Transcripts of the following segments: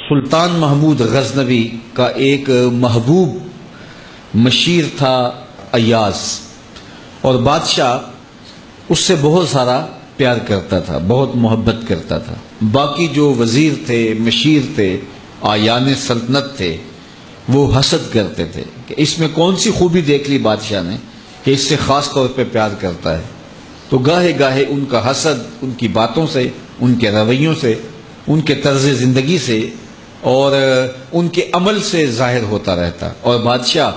سلطان محمود غزنوی کا ایک محبوب مشیر تھا ایاز، اور بادشاہ اس سے بہت سارا پیار کرتا تھا، بہت محبت کرتا تھا۔ باقی جو وزیر تھے، مشیر تھے، آیان سلطنت تھے، وہ حسد کرتے تھے کہ اس میں کون سی خوبی دیکھ لی بادشاہ نے کہ اس سے خاص طور پہ پیار کرتا ہے۔ تو گاہے گاہے ان کا حسد ان کی باتوں سے، ان کے رویوں سے، ان کے طرز زندگی سے اور ان کے عمل سے ظاہر ہوتا رہتا، اور بادشاہ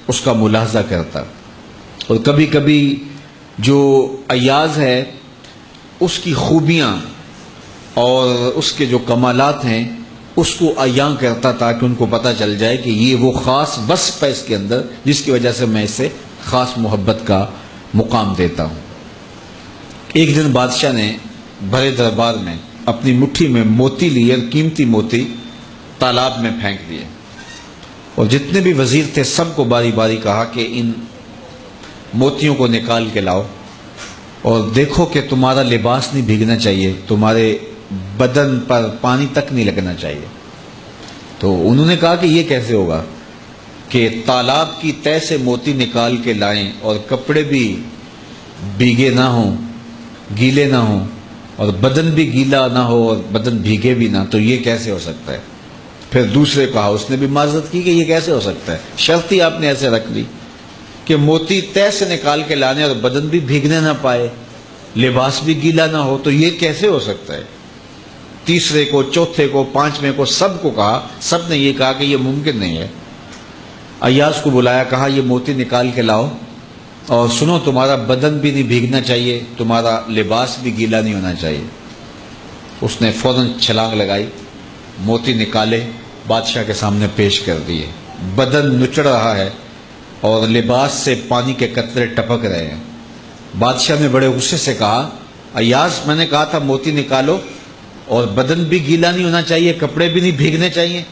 اس کا ملاحظہ کرتا۔ اور کبھی کبھی جو ایاز ہے اس کی خوبیاں اور اس کے جو کمالات ہیں اس کو عیاں کرتا تاکہ ان کو پتہ چل جائے کہ یہ وہ خاص وصف ہے اس کے اندر جس کی وجہ سے میں اسے خاص محبت کا مقام دیتا ہوں۔ ایک دن بادشاہ نے بڑے دربار میں اپنی مٹھی میں موتی لیے، قیمتی موتی تالاب میں پھینک دیے، اور جتنے بھی وزیر تھے سب کو باری باری کہا کہ ان موتیوں کو نکال کے لاؤ اور دیکھو کہ تمہارا لباس نہیں بھیگنا چاہیے، تمہارے بدن پر پانی تک نہیں لگنا چاہیے۔ تو انہوں نے کہا کہ یہ کیسے ہوگا کہ تالاب کی تہہ سے موتی نکال کے لائیں اور کپڑے بھی بھیگے نہ ہوں، گیلے نہ ہوں، اور بدن بھی گیلا نہ ہو اور بدن بھیگے بھی نہ، تو یہ کیسے ہو سکتا ہے؟ پھر دوسرے کہا، اس نے بھی معذرت کی کہ یہ کیسے ہو سکتا ہے، شرط ہی آپ نے ایسے رکھ لی کہ موتی تہہ سے نکال کے لانے اور بدن بھی بھیگنے نہ پائے، لباس بھی گیلا نہ ہو، تو یہ کیسے ہو سکتا ہے؟ تیسرے کو، چوتھے کو، پانچویں کو، سب کو کہا، سب نے یہ کہا کہ یہ ممکن نہیں ہے۔ ایاز کو بلایا، کہا یہ موتی نکال کے لاؤ اور سنو تمہارا بدن بھی نہیں بھیگنا چاہیے، تمہارا لباس بھی گیلا نہیں ہونا چاہیے۔ اس نے فوراً چھلانگ لگائی، موتی نکالے، بادشاہ کے سامنے پیش کر دیے۔ بدن نچڑ رہا ہے اور لباس سے پانی کے قطرے ٹپک رہے ہیں۔ بادشاہ نے بڑے غصے سے کہا، ایاز میں نے کہا تھا موتی نکالو اور بدن بھی گیلا نہیں ہونا چاہیے، کپڑے بھی نہیں بھیگنے چاہیے،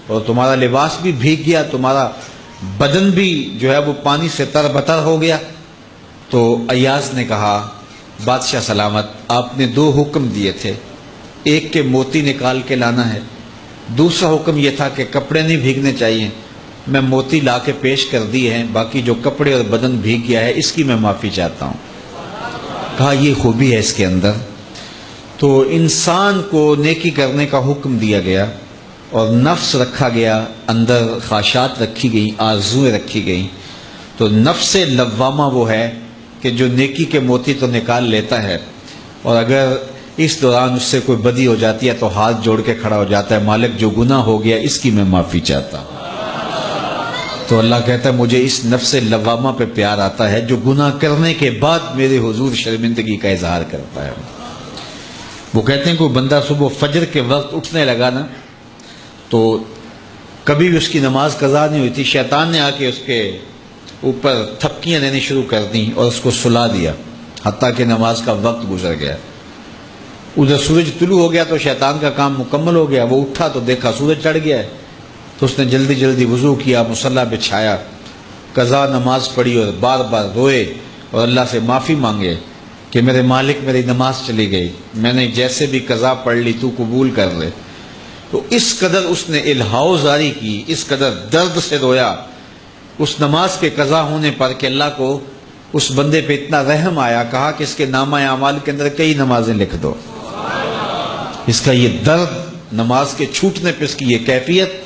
اور تمہارا لباس بھی بھیگ گیا، تمہارا بدن بھی جو ہے وہ پانی سے تر بتر ہو گیا۔ تو ایاز نے کہا، بادشاہ سلامت، آپ نے دو حکم دیے تھے، ایک کہ موتی نکال کے لانا ہے، دوسرا حکم یہ تھا کہ کپڑے نہیں بھیگنے چاہیے۔ میں موتی لا کے پیش کر دیے ہیں، باقی جو کپڑے اور بدن بھیگ گیا ہے اس کی میں معافی چاہتا ہوں۔ کہا یہ خوبی ہے اس کے اندر۔ تو انسان کو نیکی کرنے کا حکم دیا گیا اور نفس رکھا گیا، اندر خواہشات رکھی گئی، آرزویں رکھی گئیں، تو نفس لوامہ وہ ہے کہ جو نیکی کے موتی تو نکال لیتا ہے، اور اگر اس دوران اس سے کوئی بدی ہو جاتی ہے تو ہاتھ جوڑ کے کھڑا ہو جاتا ہے، مالک جو گناہ ہو گیا اس کی میں معافی چاہتا ہوں۔ تو اللہ کہتا ہے مجھے اس نفس لوامہ پہ پیار آتا ہے جو گناہ کرنے کے بعد میرے حضور شرمندگی کا اظہار کرتا ہے۔ وہ کہتے ہیں کوئی بندہ صبح فجر کے وقت اٹھنے لگا نا تو کبھی بھی اس کی نماز قضا نہیں ہوئی تھی، شیطان نے آ کے اس کے اوپر تھپکیاں دینے شروع کر دیں اور اس کو سلا دیا حتیٰ کہ نماز کا وقت گزر گیا۔ ادھر سورج طلوع ہو گیا تو شیطان کا کام مکمل ہو گیا، وہ اٹھا تو دیکھا سورج چڑھ گیا ہے، تو اس نے جلدی جلدی وضو کیا، مصلی بچھایا، قضا نماز پڑھی اور بار بار روئے اور اللہ سے معافی مانگے کہ میرے مالک میری نماز چلی گئی، میں نے جیسے بھی قضا پڑھ لی تو قبول کر لے۔ تو اس قدر اس نے الہاؤ زاری کی، اس قدر درد سے رویا اس نماز کے قضا ہونے پر کہ اللہ کو اس بندے پہ اتنا رحم آیا، کہا کہ اس کے نامہ اعمال کے اندر کئی نمازیں لکھ دو۔ اس کا یہ درد، نماز کے چھوٹنے پہ اس کی یہ کیفیت۔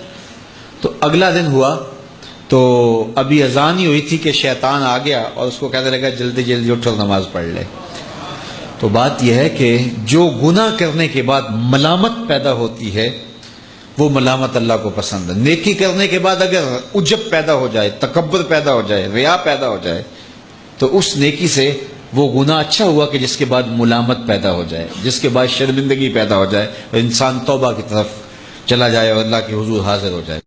تو اگلا دن ہوا تو ابھی اذان ہی ہوئی تھی کہ شیطان آ گیا اور اس کو کہنے لگا جلدی جلدی اٹھ اور نماز پڑھ لے۔ تو بات یہ ہے کہ جو گناہ کرنے کے بعد ملامت پیدا ہوتی ہے وہ ملامت اللہ کو پسند ہے۔ نیکی کرنے کے بعد اگر عجب پیدا ہو جائے، تکبر پیدا ہو جائے، ریا پیدا ہو جائے، تو اس نیکی سے وہ گناہ اچھا ہوا کہ جس کے بعد ملامت پیدا ہو جائے، جس کے بعد شرمندگی پیدا ہو جائے اور انسان توبہ کی طرف چلا جائے اور اللہ کے حضور حاضر ہو جائے۔